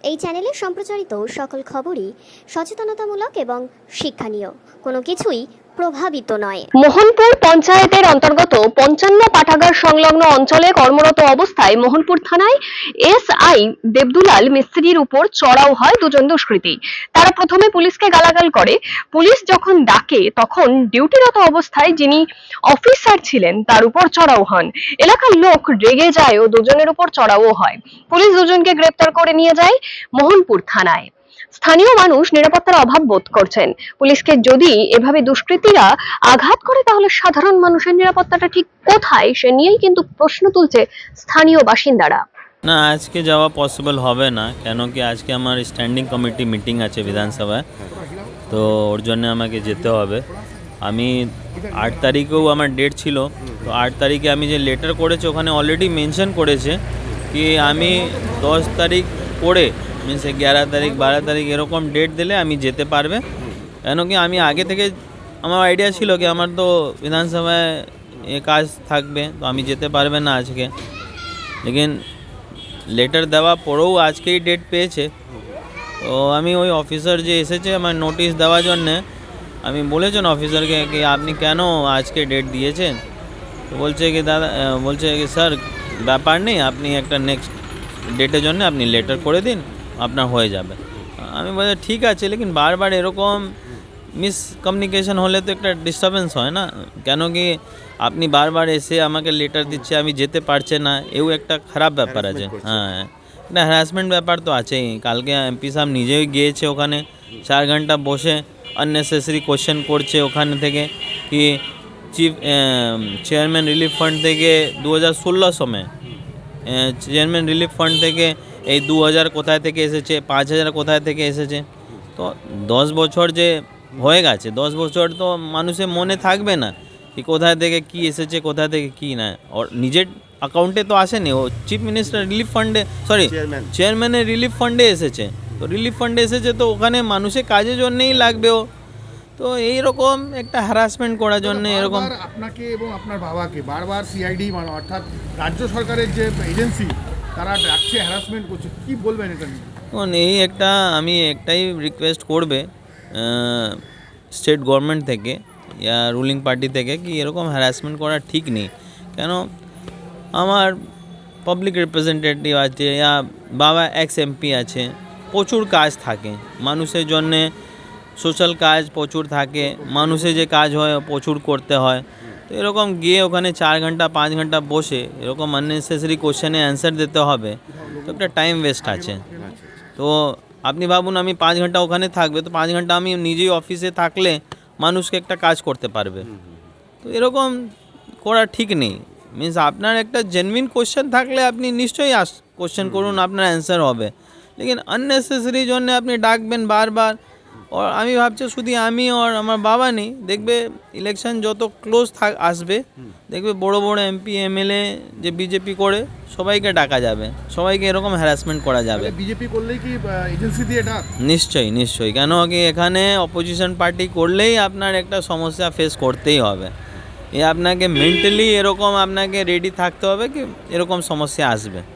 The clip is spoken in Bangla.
এই চ্যানেলে সম্প্রচারিত সকল খবরই সচেতনতামূলক এবং শিক্ষণীয়, কোনো কিছুই প্রভাবিত নয়। মোহনপুর পঞ্চায়েতের অন্তর্গত 55 পাঠাগার সংলগ্ন অঞ্চলে কর্মরত অবস্থায় মোহনপুর থানায় এসআই দেবদুলাল মিস্ত্রির উপর চড়াও হয় দুজন দুষ্কৃতী। তারা প্রথমে পুলিশকে গালাগাল করে। পুলিশ যখন ডাকে তখন ডিউটিরত অবস্থায় যিনি অফিসার ছিলেন তার উপর চড়াও হন। এলাকার লোক রেগে যায় ও দুজনের উপর চড়াও হয়। পুলিশ দুজনকে গ্রেপ্তার করে নিয়ে যায় মোহনপুর থানায়। স্থানীয় মানুষ নিরাপত্তার অভাব বোধ করছেন। পুলিশকে যদি এভাবে দুষ্কৃতীরা আঘাত করে তাহলে সাধারণ মানুষের নিরাপত্তাটা ঠিক কোথায়, সে নিয়েই কিন্তু প্রশ্ন তুলছে স্থানীয় বাসিন্দারা। না, আজকে যাওয়া পসিবল হবে না, কেন কি আজকে আমার স্ট্যান্ডিং কমিটি মিটিং আছে বিধানসভায়, তো ওর জন্য আমাকে যেতে হবে। আমি 8 তারিখেও আমার ডেট ছিল, তো 8 তারিখে আমি যে লেটার করেছি ওখানে অলরেডি মেনশন করেছে কি আমি 10 তারিখ পরে মিনস 11 তারিখ 12 তারিখ এরকম ডেট দিলে আমি যেতে পারবে। কেন কি আমি আগে থেকে আমার আইডিয়া ছিল কি আমার তো বিধানসভায় এ কাজ থাকবে, তো আমি যেতে পারবে না আজকে। লেকিন লেটার দেওয়া পরেও আজকেই ডেট পেয়েছে, তো আমি ওই অফিসার যে এসেছে আমার নোটিশ দেওয়ার জন্যে, আমি বলেছেন অফিসারকে কি আপনি কেন আজকে ডেট দিয়েছেন, তো বলছে কি দাদা বলছে কি স্যার ব্যাপার নেই, আপনি একটা নেক্সট ডেটের জন্য আপনি লেটার করে দিন, আপনার হয়ে যাবে। আমি বলছি ঠিক আছে, লেকিন বারবার এরকম মিসকমিউনিকেশন হলে তো একটা ডিস্টারবেন্স হয় না, কেন কি আপনি বারবার এসে আমাকে লেটার দিচ্ছে আমি যেতে পারছে না, এও একটা খারাপ ব্যাপার আছে। হ্যাঁ, একটা হ্যারাসমেন্ট ব্যাপার তো আছেই। কালকে এমপি সাহেব নিজেই গিয়েছে ওখানে, 4 ঘন্টা বসে আননেসেসারি কোয়েশ্চেন করছে ওখানে থেকে কি চেয়ারম্যান রিলিফ ফান্ড থেকে 2016 সময় চেয়ারম্যান রিলিফ ফান্ড থেকে এই 2000 কোথায় থেকে এসেছে, 5000 কোথায় থেকে এসেছে। তো 10 বছর যে হয়ে গেছে, 10 বছর তো মানুষের মনে থাকবে না কি কোথায় থেকে কি এসেছে, কোথায় থেকে কি না। ওর নিজের অ্যাকাউন্টে তো আসেনি, ও চিফ মিনিস্টার রিলিফ ফান্ডে চেয়ারম্যানের রিলিফ ফান্ডে এসেছে। তো রিলিফ ফান্ডে এসেছে তো ওখানে মানুষের কাজের জন্যেই লাগবে ও, তো এইরকম একটা হ্যারাসমেন্ট করার জন্য এরকম আপনাকে এবং আপনার বাবাকে বারবার সিআইডি অর্থাৎ রাজ্য সরকারের যে এজেন্সি তারা ডাকছে, হ্যারাসমেন্ট করছে, কি বলবেন এটা নিয়ে? এই একটা আমি একটাই রিকোয়েস্ট করবে স্টেট গভর্নমেন্ট থেকে ইয়া রুলিং পার্টি থেকে কি এরকম হ্যারাসমেন্ট করা ঠিক নেই। কেন আমার পাবলিক রিপ্রেজেন্টেটিভ আছে, ইয়া বাবা এক্স এমপি আছে, প্রচুর কাজ থাকে মানুষের জন্যে, সোশ্যাল কাজ প্রচুর থাকে, মানুষের যে কাজ হয় প্রচুর করতে হয়। তো এরকম গিয়ে ওখানে 4 ঘন্টা 5 ঘন্টা বসে এরকম আননেসেসারি কোশ্চেনে অ্যান্সার দিতে হবে, তো একটা টাইম ওয়েস্ট আছে। তো আপনি ভাবুন আমি 5 ঘন্টা ওখানে থাকবে, তো 5 ঘন্টা আমি নিজেই অফিসে থাকলে মানুষকে একটা কাজ করতে পারবে, তো এরকম করা ঠিক নেই। মিনস আপনার একটা জেনুইন কোশ্চেন থাকলে আপনি নিশ্চয়ই কোশ্চেন করুন, আপনার অ্যান্সার হবে। লেকিন আননেসেসারি জন্য আপনি ডাকবেন বারবার। আর আমি ভাবছি শুধু আমি আর আমার বাবা নেই, দেখবে ইলেকশন যত ক্লোজ আসবে দেখবে বড় বড় এমপি এমএলএ যে বিজেপি করে সবাইকে ডাকা যাবে, সবাইকে এরকম হ্যারাসমেন্ট করা যাবে। বিজেপি করলেই কি এজেন্সি দিয়ে ডাক? নিশ্চয়ই নিশ্চয়ই, কেন কি এখানে অপোজিশন পার্টি করলেই আপনার একটা সমস্যা ফেস করতেই হবে। আপনাকে মেন্টালি এরকম আপনাকে রেডি থাকতে হবে কি এরকম সমস্যা আসবে।